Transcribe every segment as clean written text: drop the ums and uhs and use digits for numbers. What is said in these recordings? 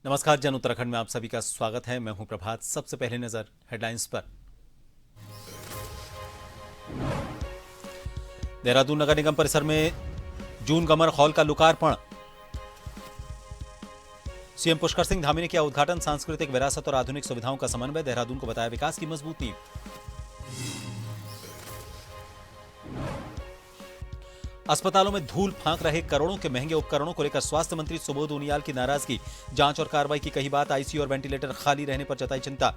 नमस्कार, जन उत्तराखंड में आप सभी का स्वागत है। मैं हूं प्रभात। सबसे पहले नजर हेडलाइंस पर। देहरादून नगर निगम परिसर में जून गमर हॉल का लोकार्पण। सीएम पुष्कर सिंह धामी ने किया उद्घाटन। सांस्कृतिक विरासत और आधुनिक सुविधाओं का समन्वय, देहरादून को बताया विकास की मजबूत नींव। अस्पतालों में धूल फांक रहे करोड़ों के महंगे उपकरणों को लेकर स्वास्थ्य मंत्री सुबोध उनियाल की नाराजगी। जांच और कार्रवाई की कही बात, आईसीयू और वेंटिलेटर खाली रहने पर जताई चिंता।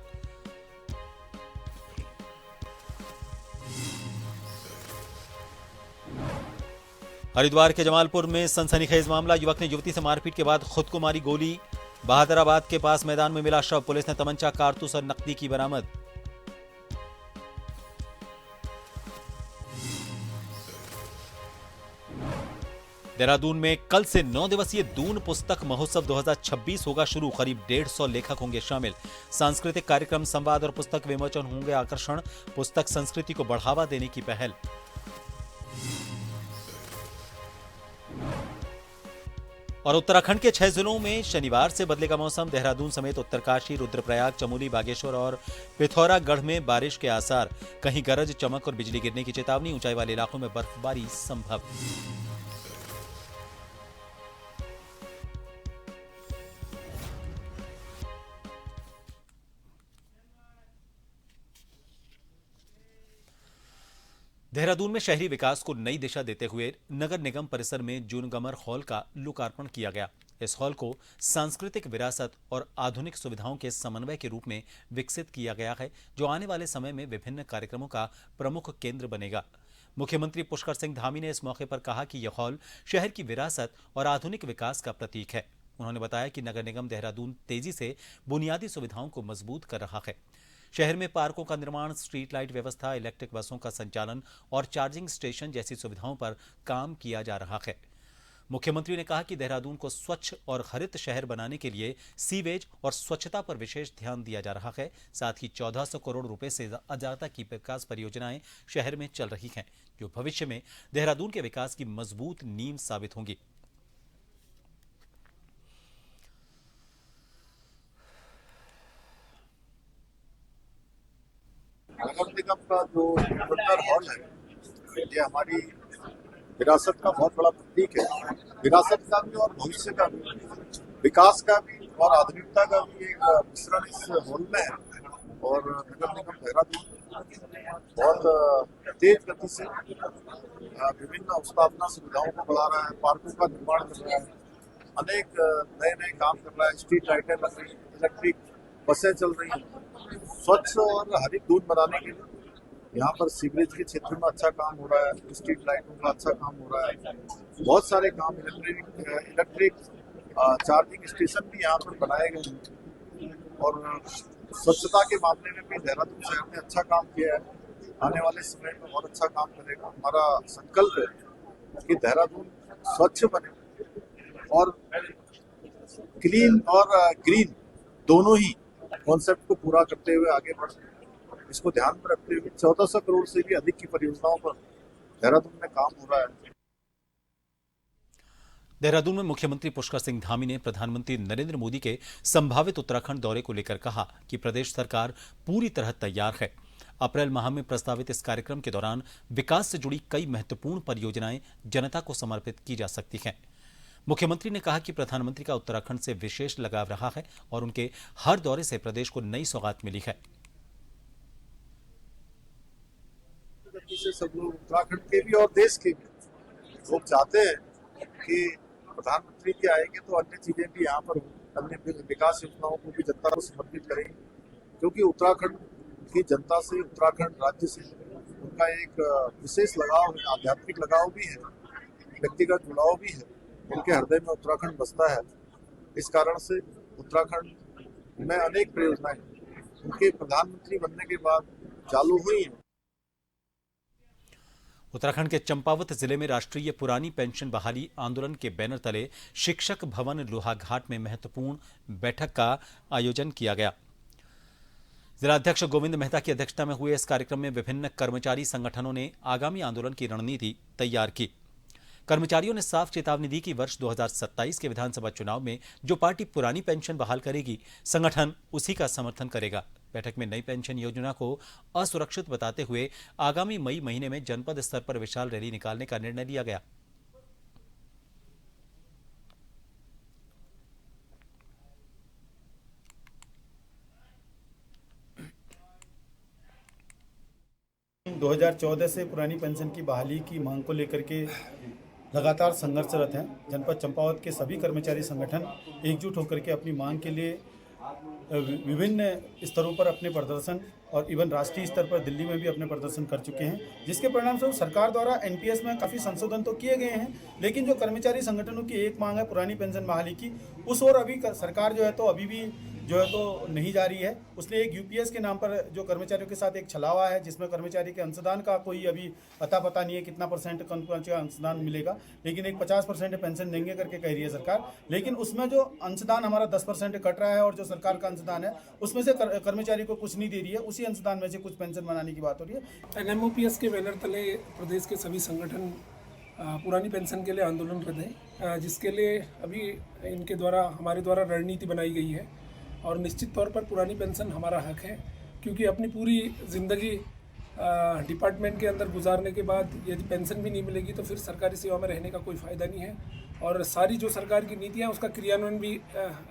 हरिद्वार के जमालपुर में सनसनीखेज मामला, युवक ने युवती से मारपीट के बाद खुद को मारी गोली। बहादुराबाद के पास मैदान में मिला शव, पुलिस ने तमंचा, कारतूस और नकदी की बरामद। देहरादून में कल से 9 दिवसीय दून पुस्तक महोत्सव 2026 होगा शुरू। करीब 150 लेखक होंगे शामिल। सांस्कृतिक कार्यक्रम, संवाद और पुस्तक विमोचन होंगे आकर्षण। पुस्तक संस्कृति को बढ़ावा देने की पहल। और उत्तराखंड के 6 जिलों में शनिवार से बदलेगा मौसम। देहरादून समेत उत्तरकाशी, रुद्रप्रयाग, चमोली, बागेश्वर और पिथौरागढ़ में बारिश के आसार। कहीं गरज, चमक और बिजली गिरने की चेतावनी। ऊंचाई वाले इलाकों में बर्फबारी संभव। देहरादून में शहरी विकास को नई दिशा देते हुए नगर निगम परिसर में जून गमर हॉल का लोकार्पण किया गया। इस हॉल को सांस्कृतिक विरासत और आधुनिक सुविधाओं के समन्वय के रूप में विकसित किया गया है, जो आने वाले समय में विभिन्न कार्यक्रमों का प्रमुख केंद्र बनेगा। मुख्यमंत्री पुष्कर सिंह धामी ने इस मौके पर कहा कि यह हॉल शहर की विरासत और आधुनिक विकास का प्रतीक है। उन्होंने बताया कि नगर निगम देहरादून तेजी से बुनियादी सुविधाओं को मजबूत कर रहा है। शहर में पार्कों का निर्माण, स्ट्रीट लाइट व्यवस्था, इलेक्ट्रिक बसों का संचालन और चार्जिंग स्टेशन जैसी सुविधाओं पर काम किया जा रहा है। मुख्यमंत्री ने कहा कि देहरादून को स्वच्छ और हरित शहर बनाने के लिए सीवेज और स्वच्छता पर विशेष ध्यान दिया जा रहा है। साथ ही 1400 करोड़ रुपए से ज्यादा की विकास परियोजनाएं शहर में चल रही हैं, जो भविष्य में देहरादून के विकास की मजबूत नींव साबित होंगी। नगर निगम का जो सुंदर हॉल है, ये हमारी विरासत का बहुत बड़ा प्रतीक है। विरासत का भी और भविष्य का भी, विकास का भी और आधुनिकता का भी एक मिश्रण इस हॉल में है। और नगर निगम देहरादून बहुत तेज गति से विभिन्न स्थापना सुविधाओं को बढ़ा रहा है, पार्कों का निर्माण कर रहा है, अनेक नए नए काम कर रहा है। स्ट्रीट लाइटें लग रही, इलेक्ट्रिक बसें चल रही हैं। स्वच्छ और हरित दून बनाने के लिए यहाँ पर सीवरेज के क्षेत्र में अच्छा काम हो रहा है, स्ट्रीट लाइटों का अच्छा काम हो रहा है, बहुत सारे काम, इलेक्ट्रिक चार्जिंग स्टेशन भी यहाँ पर बनाए गए हैं। और स्वच्छता के मामले में भी देहरादून शहर ने अच्छा काम किया है। आने वाले समय में और अच्छा काम करेगा। हमारा संकल्प है कि देहरादून स्वच्छ बने और क्लीन और ग्रीन दोनों ही कॉन्सेप्ट को पूरा करते हुए आगे बढ़े। इसको ध्यान में रखते हुए 1400 करोड़ से भी अधिक की परियोजनाओं पर देहरादून में काम हो रहा है। देहरादून में मुख्यमंत्री पुष्कर सिंह धामी ने प्रधानमंत्री नरेंद्र मोदी के संभावित उत्तराखंड दौरे को लेकर कहा कि प्रदेश सरकार पूरी तरह तैयार है। अप्रैल माह में प्रस्तावित इस कार्यक्रम के दौरान विकास से जुड़ी कई महत्वपूर्ण परियोजनाएं जनता को समर्पित की जा सकती हैं। मुख्यमंत्री ने कहा कि प्रधानमंत्री का उत्तराखंड से विशेष लगाव रहा है और उनके हर दौरे से प्रदेश को नई सौगात मिली है। सब लोग उत्तराखंड के भी और देश के भी लोग चाहते हैं कि प्रधानमंत्री जी आएंगे तो अन्य चीजें भी यहाँ पर, अन्य विकास योजनाओं को भी जनता को समर्पित करेंगे, क्योंकि उत्तराखंड की जनता से, उत्तराखंड राज्य से उनका एक विशेष लगाव है, आध्यात्मिक लगाव भी है, व्यक्तिगत जुड़ाव भी है। उनके हृदय में उत्तराखंड बसता है। इस कारण से उत्तराखंड में अनेक परियोजनाएं उनके प्रधानमंत्री बनने के बाद चालू हुई हैं। उत्तराखंड के चंपावत जिले में राष्ट्रीय पुरानी पेंशन बहाली आंदोलन के बैनर तले शिक्षक भवन लोहाघाट में महत्वपूर्ण बैठक का आयोजन किया गया। जिलाध्यक्ष गोविंद मेहता की अध्यक्षता में हुए इस कार्यक्रम में विभिन्न कर्मचारी संगठनों ने आगामी आंदोलन की रणनीति तैयार की। कर्मचारियों ने साफ चेतावनी दी कि वर्ष 2027 के विधानसभा चुनाव में जो पार्टी पुरानी पेंशन बहाल करेगी, संगठन उसी का समर्थन करेगा। बैठक में नई पेंशन योजना को असुरक्षित बताते हुए आगामी मई महीने में जनपद स्तर पर विशाल रैली निकालने का निर्णय लिया गया। हम 2014 से पुरानी पेंशन की बहाली की मांग को लेकर के लगातार संघर्षरत हैं। जनपद चंपावत के सभी कर्मचारी संगठन एकजुट होकर के अपनी मांग के लिए विभिन्न स्तरों पर अपने प्रदर्शन और इवन राष्ट्रीय स्तर पर दिल्ली में भी अपने प्रदर्शन कर चुके हैं, जिसके परिणामस्वरूप सरकार द्वारा एनपीएस में काफ़ी संशोधन तो किए गए हैं, लेकिन जो कर्मचारी संगठनों की एक मांग है पुरानी पेंशन बहाली की, उस ओर अभी सरकार जो है तो अभी भी जो है तो नहीं जा रही है। उसने एक यूपीएस के नाम पर जो कर्मचारियों के साथ एक छलावा है, जिसमें कर्मचारी के अंशदान का कोई अभी अता पता नहीं है कितना परसेंट अंशदान मिलेगा, लेकिन एक 50% पेंशन देंगे करके कह रही है सरकार। लेकिन उसमें जो अंशदान हमारा 10% कट रहा है और जो सरकार का अंशदान है उसमें से कर्मचारी को कुछ नहीं दे रही है, उसी अंशदान में से कुछ पेंशन बनाने की बात हो रही है। एनएमओपीएस के बैनर तले प्रदेश के सभी संगठन पुरानी पेंशन के लिए आंदोलनरत हैं, जिसके लिए अभी इनके द्वारा हमारे द्वारा रणनीति बनाई गई है और निश्चित तौर पर पुरानी पेंशन हमारा हक है, क्योंकि अपनी पूरी ज़िंदगी डिपार्टमेंट के अंदर गुजारने के बाद यदि पेंशन भी नहीं मिलेगी तो फिर सरकारी सेवा में रहने का कोई फ़ायदा नहीं है। और सारी जो सरकार की नीतियाँ उसका क्रियान्वयन भी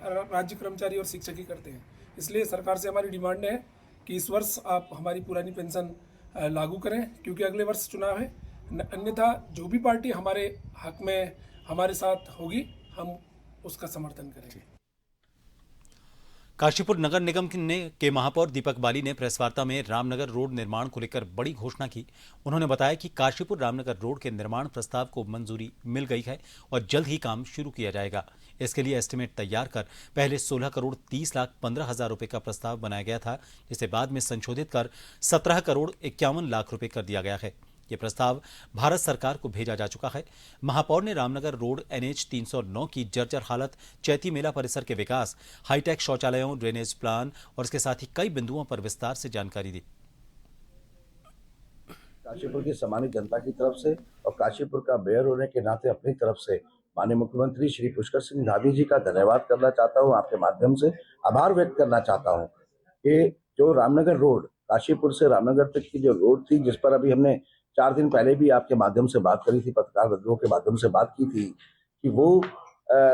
राज्य कर्मचारी और शिक्षक ही करते हैं। इसलिए सरकार से हमारी डिमांड है कि इस वर्ष आप हमारी पुरानी पेंशन लागू करें, क्योंकि अगले वर्ष चुनाव है। अन्यथा जो भी पार्टी हमारे हक में हमारे साथ होगी हम उसका समर्थन करेंगे। काशीपुर नगर निगम के महापौर दीपक बाली ने प्रेस वार्ता में रामनगर रोड निर्माण को लेकर बड़ी घोषणा की। उन्होंने बताया कि काशीपुर रामनगर रोड के निर्माण प्रस्ताव को मंजूरी मिल गई है और जल्द ही काम शुरू किया जाएगा। इसके लिए एस्टीमेट तैयार कर पहले 16 करोड़ 30 लाख 15 हजार रुपए का प्रस्ताव बनाया गया था, जिसे बाद में संशोधित कर 17 करोड़ 51 लाख रुपए कर दिया गया है। ये प्रस्ताव भारत सरकार को भेजा जा चुका है। महापौर ने रामनगर रोड NH 309 की जर्जर हालत, चैती मेला परिसर के विकास, हाईटेक शौचालयों, ड्रेनेज प्लान और इसके साथ ही कई बिंदुओं पर विस्तार से जानकारी दी। काशीपुर की सम्मानित जनता की तरफ से और काशीपुर का मेयर होने के नाते अपनी तरफ से माननीय मुख्यमंत्री श्री पुष्कर सिंह धामी जी का धन्यवाद करना चाहता हूं। आपके माध्यम से आभार व्यक्त करना चाहता हूं कि जो रामनगर रोड, काशीपुर से रामनगर तक की जो रोड थी, जिस पर अभी हमने 4 दिन पहले भी आपके माध्यम से बात करी थी, पत्रकार बंधुओं के माध्यम से बात की थी कि वो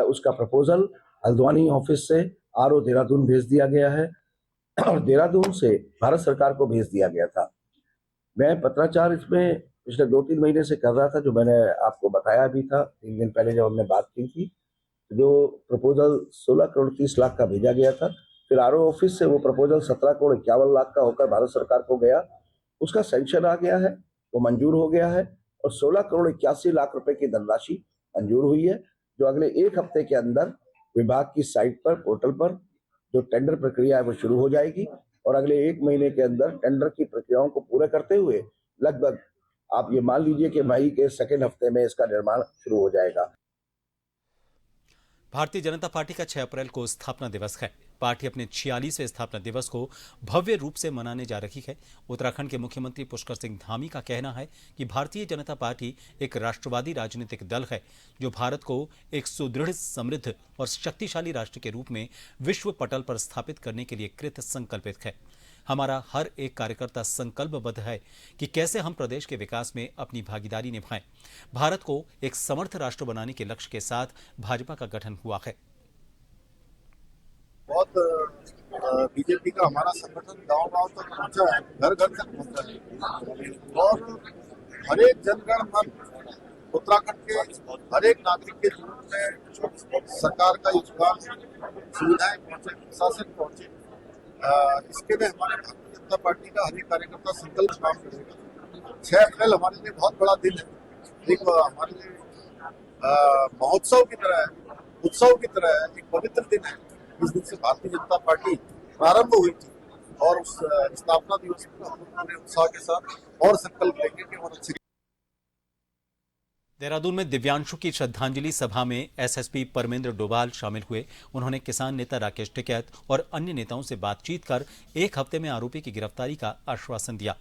उसका प्रपोजल हल्द्वानी ऑफिस से RO देहरादून भेज दिया गया है और देहरादून से भारत सरकार को भेज दिया गया था। मैं पत्राचार इसमें पिछले 2-3 महीने से कर रहा था, जो मैंने आपको बताया भी था 3 दिन पहले जब हमने बात की थी। जो प्रपोजल 16 करोड़ 30 लाख का भेजा गया था, फिर RO ऑफिस से वो प्रपोजल 17 करोड़ 51 लाख का होकर भारत सरकार को गया, उसका सैंक्शन आ गया है, वो मंजूर हो गया है और 16 करोड़ 81 लाख रुपए की धनराशि मंजूर हुई है, जो अगले 1 हफ्ते के अंदर विभाग की साइट पर, पोर्टल पर जो टेंडर प्रक्रिया है वो शुरू हो जाएगी और अगले 1 महीने के अंदर टेंडर की प्रक्रियाओं को पूरा करते हुए लगभग आप ये मान लीजिए कि मई के 2nd हफ्ते में इसका निर्माण शुरू हो जाएगा। भारतीय जनता पार्टी का 6 अप्रैल को स्थापना दिवस है। पार्टी अपने 46वें स्थापना दिवस को भव्य रूप से मनाने जा रही है। उत्तराखंड के मुख्यमंत्री पुष्कर सिंह धामी का कहना है कि भारतीय जनता पार्टी एक राष्ट्रवादी राजनीतिक दल है, जो भारत को एक सुदृढ़, समृद्ध और शक्तिशाली राष्ट्र के रूप में विश्व पटल पर स्थापित करने के लिए कृत संकल्पित है। हमारा हर एक कार्यकर्ता संकल्पबद्ध है कि कैसे हम प्रदेश के विकास में अपनी भागीदारी निभाएं। भारत को एक समर्थ राष्ट्र बनाने के लक्ष्य के साथ भाजपा का गठन हुआ है। बहुत बीजेपी का हमारा संगठन गांव-गांव तक पहुंचा है, घर-घर तक पहुंचा है और हर एक जनगण मन उत्तराखंड के हर एक नागरिक के जीवन में सरकार का योगदान, सुविधाएं पहुंचे, शासन पहुंचे, इसके लिए हमारे भारतीय जनता पार्टी का हर एक कार्यकर्ता संकल्प काम करेगा। 6 अप्रैल हमारे लिए बहुत बड़ा दिन है, एक हमारे लिए महोत्सव की तरह है, उत्सव की तरह है, एक पवित्र दिन है। इस दिन से भारतीय जनता पार्टी प्रारंभ हुई थी और उस स्थापना दिवस पर हम पूरे उत्साह के साथ और संकल्प लेंगे कि और अच्छे देहरादून में दिव्यांशु की श्रद्धांजलि सभा में एसएसपी परमेंद्र डोभाल शामिल हुए। उन्होंने किसान नेता राकेश टिकैत और अन्य नेताओं से बातचीत कर 1 हफ्ते में आरोपी की गिरफ्तारी का आश्वासन दिया।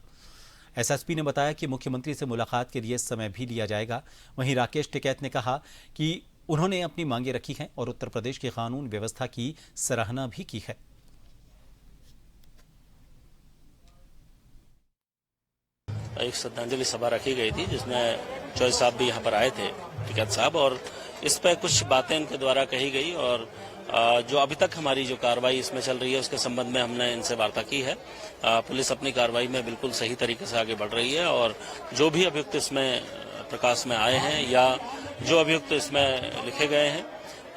एसएसपी ने बताया कि मुख्यमंत्री से मुलाकात के लिए समय भी लिया जाएगा। वहीं राकेश टिकैत ने कहा कि उन्होंने अपनी मांगे रखी हैं और उत्तर प्रदेश की कानून व्यवस्था की सराहना भी की है। एक श्रद्धांजलि सभा रखी गई थी जिसमें चौधरी साहब भी यहाँ पर आए थे, टिकैत साहब, और इस पर कुछ बातें उनके द्वारा कही गई और जो अभी तक हमारी जो कार्रवाई इसमें चल रही है उसके संबंध में हमने इनसे वार्ता की है। पुलिस अपनी कार्रवाई में बिल्कुल सही तरीके से आगे बढ़ रही है और जो भी अभियुक्त इसमें प्रकाश में आए हैं या जो अभियुक्त इसमें लिखे गए हैं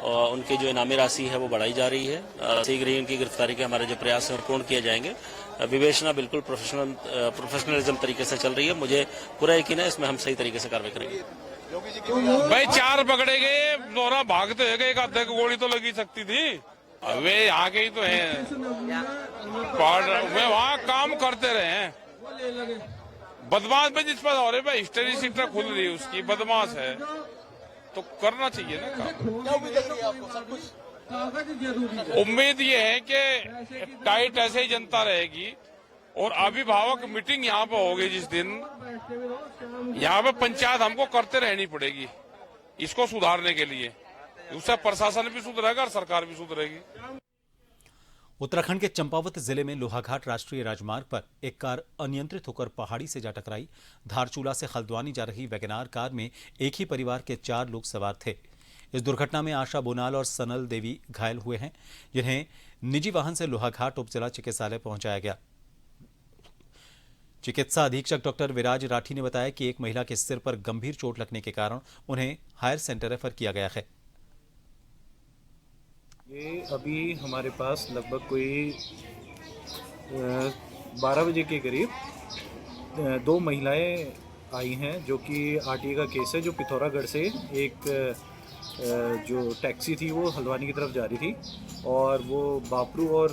और उनकी जो इनामी राशि है वो बढ़ाई जा रही है। शीघ्र ही इनकी गिरफ्तारी के हमारे जो प्रयास हैं पूर्ण किए जाएंगे। विवेचना बिल्कुल प्रोफेशनलिज्म तरीके से चल रही है। मुझे पूरा यकीन है इसमें हम सही तरीके से कार्रवाई करेंगे। भाई 4 पकड़े गए, दोनों भागते हैं, एक आधे को गोली तो लगी सकती थी। वे यहाँ के ही तो हैं, वे वहाँ काम करते रहे हैं। बदमाश पे जिस पर हो रहे भाई हिस्ट्री सीटर खुल रही है उसकी, बदमाश है तो करना चाहिए ना काम। उम्मीद ये है कि टाइट ऐसे ही जनता रहेगी और अभिभावक मीटिंग यहाँ पे होगी जिस दिन, यहाँ पे पंचायत हमको करते रहनी पड़ेगी इसको सुधारने के लिए। उससे प्रशासन भी सुधरेगा और सरकार भी सुधरेगी। उत्तराखंड के चंपावत जिले में लोहाघाट राष्ट्रीय राजमार्ग पर एक कार अनियंत्रित होकर पहाड़ी से जा टकराई। धारचूला से हल्द्वानी जा रही वैगनार कार में एक ही परिवार के 4 लोग सवार थे। इस दुर्घटना में आशा बोनाल और सनल देवी घायल हुए हैं, जिन्हें निजी वाहन से लोहाघाट उप जिला चिकित्सालय पहुंचाया गया। चिकित्सा अधीक्षक डॉक्टर विराज राठी ने बताया कि एक महिला के सिर पर गंभीर चोट लगने के कारण उन्हें हायर सेंटर रेफर किया गया है। ये अभी हमारे पास लगभग कोई 12 बजे के करीब 2 महिलाएं आई हैं जो कि आरटीए का केस है। जो पिथौरागढ़ से एक जो टैक्सी थी वो हल्द्वानी की तरफ जा रही थी और वो बापरू और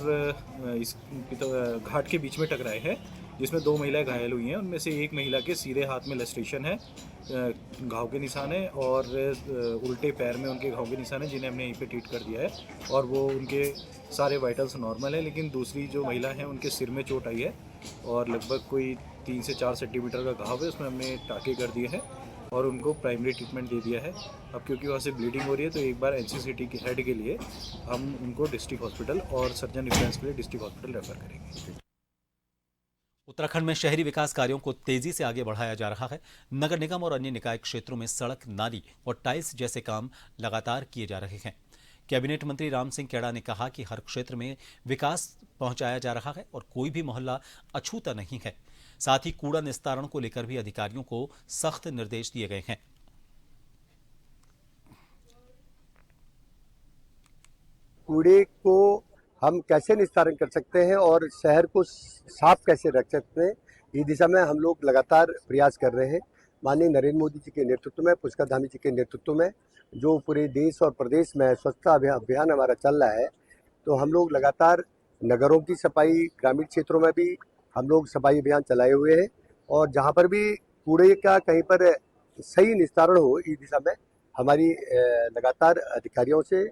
इस घाट के बीच में टकराए हैं, जिसमें 2 महिलाएं घायल हुई हैं। उनमें से एक महिला के सीधे हाथ में लस्ट्रेशन है, घाव के निशान है, और उल्टे पैर में उनके घाव के निशान है, जिन्हें हमने यहीं पे ट्रीट कर दिया है और वो उनके सारे वाइटल्स नॉर्मल है। लेकिन दूसरी जो महिला है उनके सिर में चोट आई है और लगभग कोई 3 से 4 सेंटीमीटर का घाव है, उसमें हमने टाँके कर दिए हैं और उनको प्राइमरी ट्रीटमेंट दे दिया है। अब क्योंकि वहाँ से ब्लीडिंग हो रही है तो एक बार एनसीसीटी के हेड के लिए हम उनको डिस्ट्रिक्ट हॉस्पिटल और सर्जन रेफरेंस के लिए डिस्ट्रिक्ट हॉस्पिटल रेफर करेंगे। उत्तराखंड में शहरी विकास कार्यों को तेजी से आगे बढ़ाया जा रहा है। नगर निगम और अन्य निकाय क्षेत्रों में सड़क, नाली और टाइल्स जैसे काम लगातार किए जा रहे हैं। कैबिनेट मंत्री राम सिंह खेड़ा ने कहा कि हर क्षेत्र में विकास पहुंचाया जा रहा है और कोई भी मोहल्ला अछूता नहीं है। साथ ही कूड़ा निस्तारण को लेकर भी अधिकारियों को सख्त निर्देश दिए गए हैं। कूड़े को हम कैसे निस्तारण कर सकते हैं और शहर को साफ कैसे रख सकते हैं, इस दिशा में हम लोग लगातार प्रयास कर रहे हैं। माननीय नरेंद्र मोदी जी के नेतृत्व में, पुष्कर धामी जी के नेतृत्व में जो पूरे देश और प्रदेश में स्वच्छता अभियान हमारा चल रहा है, तो हम लोग लगातार नगरों की सफाई, ग्रामीण क्षेत्रों में भी हम लोग सफाई अभियान चलाए हुए हैं और जहाँ पर भी कूड़े का कहीं पर सही निस्तारण हो, इस दिशा में हमारी लगातार अधिकारियों से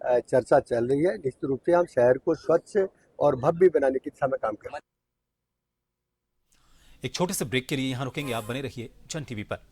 चर्चा चल रही है। निश्चित रूप से हम शहर को स्वच्छ और भव्य बनाने की दिशा में काम कर रहे हैं। एक छोटे से ब्रेक के लिए यहां रुकेंगे, आप बने रहिए जन टीवी पर।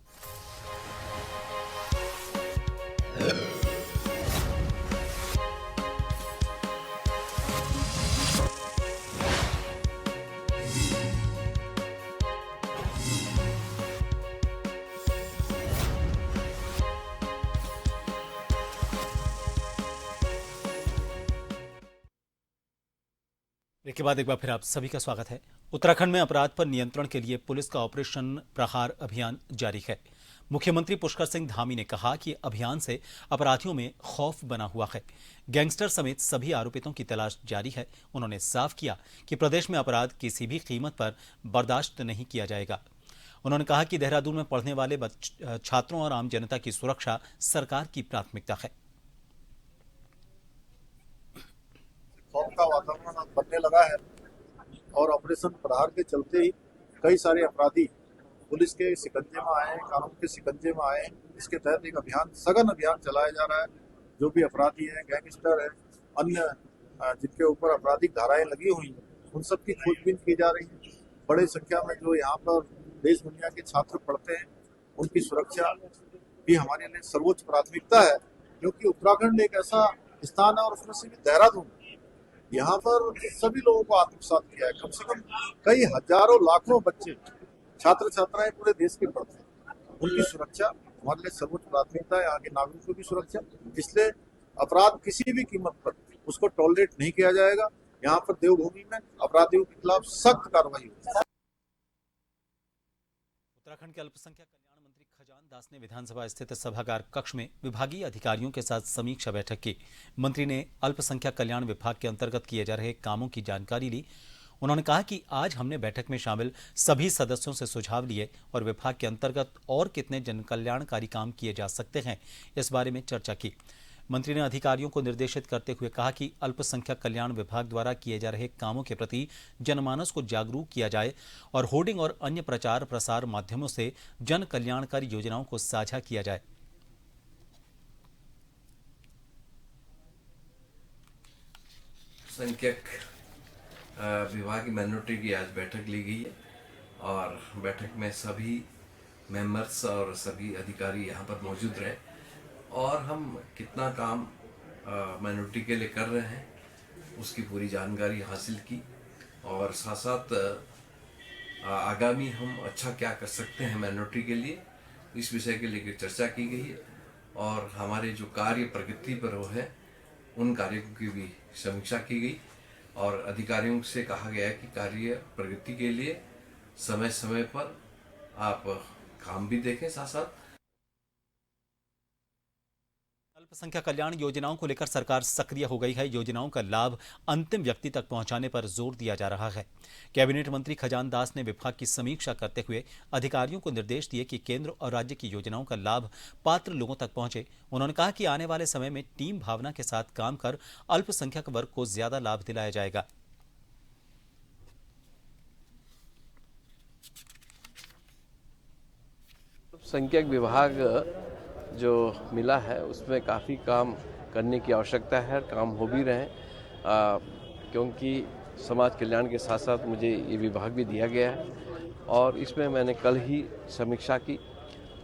के बाद एक बार फिर आप सभी का स्वागत है। उत्तराखंड में अपराध पर नियंत्रण के लिए पुलिस का ऑपरेशन प्रहार अभियान जारी है। मुख्यमंत्री पुष्कर सिंह धामी ने कहा कि अभियान से अपराधियों में खौफ बना हुआ है। गैंगस्टर समेत सभी आरोपितों की तलाश जारी है। उन्होंने साफ किया कि प्रदेश में अपराध किसी भी कीमत पर बर्दाश्त नहीं किया जाएगा। उन्होंने कहा कि देहरादून में पढ़ने वाले छात्रों और आम जनता की सुरक्षा सरकार की प्राथमिकता है। खौफ का वातावरण बनने लगा है और ऑपरेशन प्रहार के चलते ही कई सारे अपराधी पुलिस के शिकंजे में आए, कानून के शिकंजे में आए। इसके तहत एक अभियान, सघन अभियान चलाया जा रहा है। जो भी अपराधी हैं, गैंगस्टर हैं, अन्य जिनके ऊपर आपराधिक धाराएं लगी हुई हैं, उन सब की खोजबीन की जा रही है। बड़ी संख्या में जो यहाँ पर देश दुनिया के छात्र पढ़ते हैं, उनकी सुरक्षा भी हमारे लिए सर्वोच्च प्राथमिकता है, क्योंकि उत्तराखंड एक ऐसा स्थान है और उसमें से भी देहरादून, यहाँ पर सभी लोगों को आत्मसात किया है। कम से कम कई हजारों लाखों बच्चे, छात्र छात्राएं पूरे देश के पढ़ते हैं, उनकी सुरक्षा हमारे लिए सर्वोच्च प्राथमिकता है। यहाँ के नागरिकों की सुरक्षा, इसलिए अपराध किसी भी कीमत पर उसको टॉलरेट नहीं किया जाएगा। यहाँ पर देवभूमि में अपराधियों के खिलाफ सख्त कार्रवाई होगी। उत्तराखंड के अल्पसंख्यक कल्याण मंत्री खजान दास ने विधानसभा स्थित सभागार कक्ष में विभागीय अधिकारियों के साथ समीक्षा बैठक की। मंत्री ने अल्पसंख्यक कल्याण विभाग के अंतर्गत किए जा रहे कामों की जानकारी ली। उन्होंने कहा कि आज हमने बैठक में शामिल सभी सदस्यों से सुझाव लिए और विभाग के अंतर्गत और कितने जनकल्याणकारी काम किए जा सकते हैं, इस बारे में चर्चा की। मंत्री ने अधिकारियों को निर्देशित करते हुए कहा कि अल्पसंख्यक कल्याण विभाग द्वारा किए जा रहे कामों के प्रति जनमानस को जागरूक किया जाए और होर्डिंग और अन्य प्रचार प्रसार माध्यमों से जन कल्याणकारी योजनाओं को साझा किया जाए। संख्यक विभाग की माइनॉरिटी की आज बैठक ली गई है और बैठक में सभी मेंबर्स और सभी अधिकारी यहाँ पर मौजूद रहे और हम कितना काम माइनॉरिटी के लिए कर रहे हैं उसकी पूरी जानकारी हासिल की और साथ साथ आगामी हम अच्छा क्या कर सकते हैं माइनॉरिटी के लिए, इस विषय के लेकर चर्चा की गई है और हमारे जो कार्य प्रगति पर हो है उन कार्यों की भी समीक्षा की गई और अधिकारियों से कहा गया है कि कार्य प्रगति के लिए समय समय पर आप काम भी देखें। साथ साथ अल्पसंख्यक कल्याण योजनाओं को लेकर सरकार सक्रिय हो गई है। योजनाओं का लाभ अंतिम व्यक्ति तक पहुंचाने पर जोर दिया जा रहा है। कैबिनेट मंत्री खजान दास ने विभाग की समीक्षा करते हुए अधिकारियों को निर्देश दिए कि केंद्र और राज्य की योजनाओं का लाभ पात्र लोगों तक पहुंचे। उन्होंने कहा कि आने वाले समय में टीम भावना के साथ काम कर अल्पसंख्यक वर्ग को ज्यादा लाभ दिलाया जाएगा। संख्यक विभाग जो मिला है उसमें काफ़ी काम करने की आवश्यकता है, काम हो भी रहे हैं क्योंकि समाज कल्याण के साथ साथ मुझे ये विभाग भी दिया गया है और इसमें मैंने कल ही समीक्षा की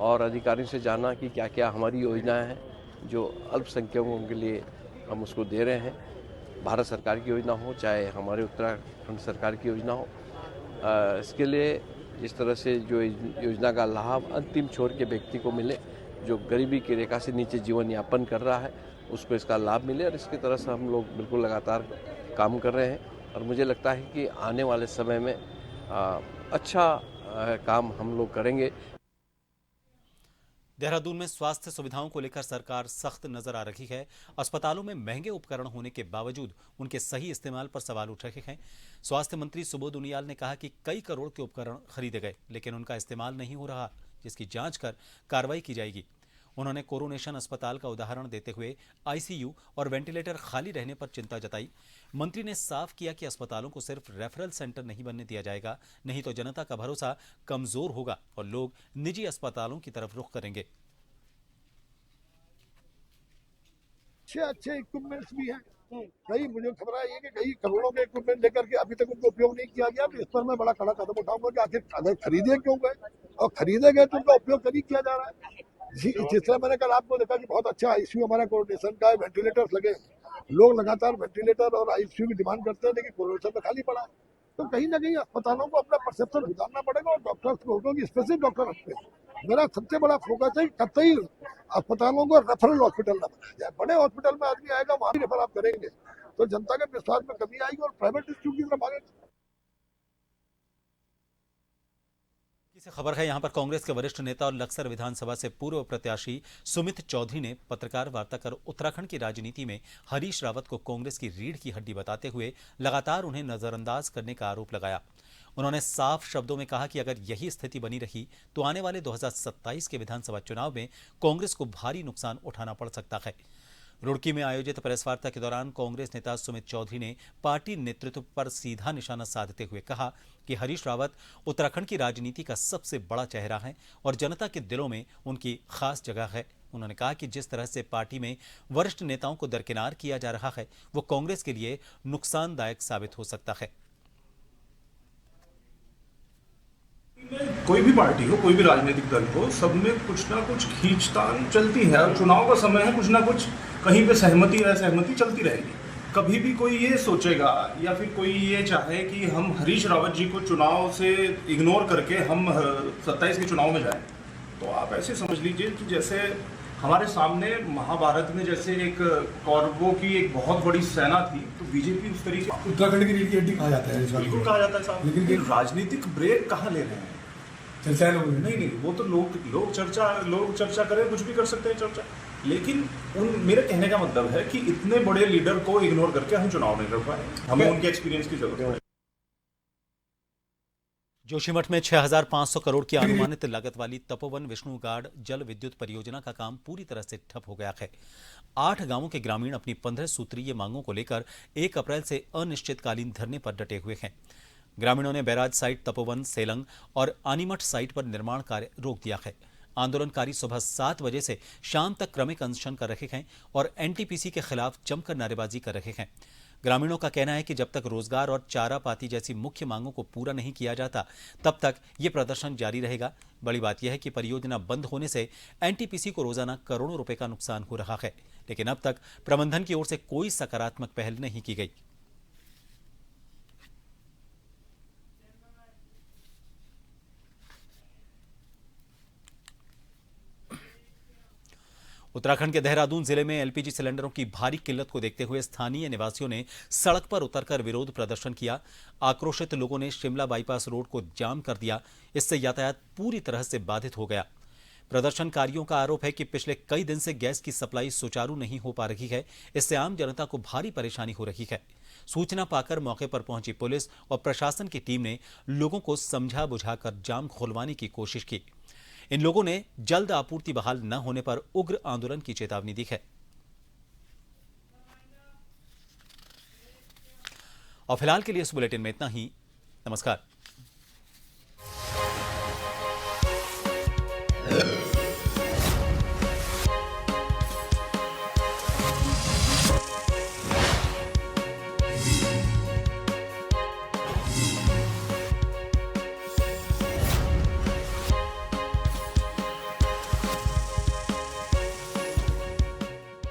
और अधिकारियों से जाना कि क्या क्या हमारी योजनाएं हैं जो अल्पसंख्यकों के लिए हम उसको दे रहे हैं। भारत सरकार की योजना हो चाहे हमारे उत्तराखंड सरकार की योजना हो, इसके लिए इस तरह से जो योजना का लाभ अंतिम छोर के व्यक्ति को मिले, जो गरीबी की रेखा से नीचे जीवन यापन कर रहा है उसको इसका लाभ मिले और इसकी तरह से हम लोग बिल्कुल लगातार काम कर रहे हैं और मुझे लगता है कि आने वाले समय में अच्छा काम हम लोग करेंगे। देहरादून में स्वास्थ्य सुविधाओं को लेकर सरकार सख्त नजर आ रही है। अस्पतालों में महंगे उपकरण होने के बावजूद उनके सही इस्तेमाल पर सवाल उठ रहे हैं। स्वास्थ्य मंत्री सुबोध उनियाल ने कहा कि कई करोड़ के उपकरण खरीदे गए लेकिन उनका इस्तेमाल नहीं हो रहा, जिसकी जांच कर कार्रवाई की जाएगी। उन्होंने कोरोनेशन अस्पताल का उदाहरण देते हुए आईसीयू और वेंटिलेटर खाली रहने पर चिंता जताई। मंत्री ने साफ किया कि अस्पतालों को सिर्फ रेफरल सेंटर नहीं बनने दिया जाएगा, नहीं तो जनता का भरोसा कमजोर होगा और लोग निजी अस्पतालों की तरफ रुख करेंगे। अच्छे इक्विपमेंट्स भी हैं, कई मुझे खबर आई है कि कई करोड़ों के इक्विपमेंट लेकर के अभी तक उनको उपयोग नहीं किया गया। तो इस पर मैं बड़ा कड़ा कदम उठाऊंगा कि आखिर अगर खरीदे क्यों गए और खरीदे गए तो उनका उपयोग नहीं किया जा रहा है। जिस तरह मैंने कल आपको देखा कि बहुत अच्छा आईसीयू हमारा कोरोनेशन का है, वेंटिलेटर्स लगे, लोग लगातार वेंटिलेटर और आईसीयू की डिमांड करते हैं लेकिन कोरोनेशन में खाली पड़ा है। तो कहीं ना कहीं अस्पतालों को अपना परसेप्शन सुधारना पड़ेगा और डॉक्टर्स को, क्योंकि स्पेसिफिक डॉक्टर रखते हैं। मेरा सबसे बड़ा फोकस है कि कतई अस्पतालों को रेफरल हॉस्पिटल न बनाया जाए। बड़े हॉस्पिटल में आदमी आएगा वहां भी रेफर आप करेंगे तो जनता के विश्वास में कमी आएगी और प्राइवेट इंस्टीट्यूट की तरफ भागेगा। से खबर है, यहां पर कांग्रेस के वरिष्ठ नेता और लक्सर विधानसभा से पूर्व प्रत्याशी सुमित चौधरी ने पत्रकार वार्ता कर उत्तराखंड की राजनीति में हरीश रावत को कांग्रेस की रीढ़ की हड्डी बताते हुए लगातार उन्हें नजरअंदाज करने का आरोप लगाया। उन्होंने साफ शब्दों में कहा कि अगर यही स्थिति बनी रही तो आने वाले 2027 के विधानसभा चुनाव में कांग्रेस को भारी नुकसान उठाना पड़ सकता है। रुड़की में आयोजित प्रेस वार्ता के दौरान कांग्रेस नेता सुमित चौधरी ने पार्टी नेतृत्व पर सीधा निशाना साधते हुए कहा कि हरीश रावत उत्तराखंड की राजनीति का सबसे बड़ा चेहरा है और जनता के दिलों में उनकी खास जगह है। उन्होंने कहा कि जिस तरह से पार्टी में वरिष्ठ नेताओं को दरकिनार किया जा रहा है वो कांग्रेस के लिए नुकसानदायक साबित हो सकता है। कोई भी पार्टी हो, कोई भी राजनीतिक दल हो, सब में कुछ ना कुछ खींचतान चलती है और चुनाव का समय है, कुछ ना कुछ कहीं पे सहमति असहमति चलती रहेगी। कभी भी कोई ये सोचेगा या फिर कोई ये चाहे कि हम हरीश रावत जी को चुनाव से इग्नोर करके हम 27 के चुनाव में जाएं, तो आप ऐसे समझ लीजिए कि जैसे हमारे सामने महाभारत में जैसे एक कौरवों की एक बहुत बड़ी सेना थी, तो बीजेपी उस तरीके उत्तराखंड की रीढ़ की हड्डी कहा जाता है, बिल्कुल कहा जाता है साहब। लेकिन राजनीतिक ब्रेक कहाँ ले रहे हैं? चर्चाएं लोग नहीं, वो तो लोग चर्चा करें, कुछ भी कर सकते हैं चर्चा, लेकिन मेरे कहने का मतलब है कि इतने बड़े लीडर को इग्नोर करके हम चुनाव नहीं लड़ पाए। हमें उनके एक्सपीरियंस की जरूरत है। जोशीमठ में 6,500 करोड़ की अनुमानित लागत वाली तपोवन विष्णुगाड जल विद्युत परियोजना का काम पूरी तरह से ठप हो गया है। 8 गांवों के ग्रामीण अपनी 15 सूत्रीय मांगों को लेकर 1 अप्रैल से अनिश्चितकालीन धरने पर डटे हुए हैं। ग्रामीणों ने बैराज साइट तपोवन, सेलंग और आनीमठ साइट पर निर्माण कार्य रोक दिया है। आंदोलनकारी सुबह 7 बजे से शाम तक क्रमिक अनशन कर रहे हैं और एनटीपीसी के खिलाफ जमकर नारेबाजी कर रहे हैं। ग्रामीणों का कहना है कि जब तक रोजगार और चारा पाती जैसी मुख्य मांगों को पूरा नहीं किया जाता तब तक ये प्रदर्शन जारी रहेगा। बड़ी बात यह है कि परियोजना बंद होने से एनटीपीसी को रोजाना करोड़ों रुपए का नुकसान हो रहा है, लेकिन अब तक प्रबंधन की ओर से कोई सकारात्मक पहल नहीं की गई। उत्तराखंड के देहरादून जिले में एलपीजी सिलेंडरों की भारी किल्लत को देखते हुए स्थानीय निवासियों ने सड़क पर उतरकर विरोध प्रदर्शन किया। आक्रोशित लोगों ने शिमला बाईपास रोड को जाम कर दिया। इससे यातायात पूरी तरह से बाधित हो गया। प्रदर्शनकारियों का आरोप है कि पिछले कई दिन से गैस की सप्लाई सुचारू नहीं हो पा रही है। इससे आम जनता को भारी परेशानी हो रही है। सूचना पाकर मौके पर पहुंची पुलिस और प्रशासन की टीम ने लोगों को समझा बुझाकर जाम खुलवाने की कोशिश की। इन लोगों ने जल्द आपूर्ति बहाल न होने पर उग्र आंदोलन की चेतावनी दी है। और फिलहाल के लिए इस बुलेटिन में इतना ही। नमस्कार।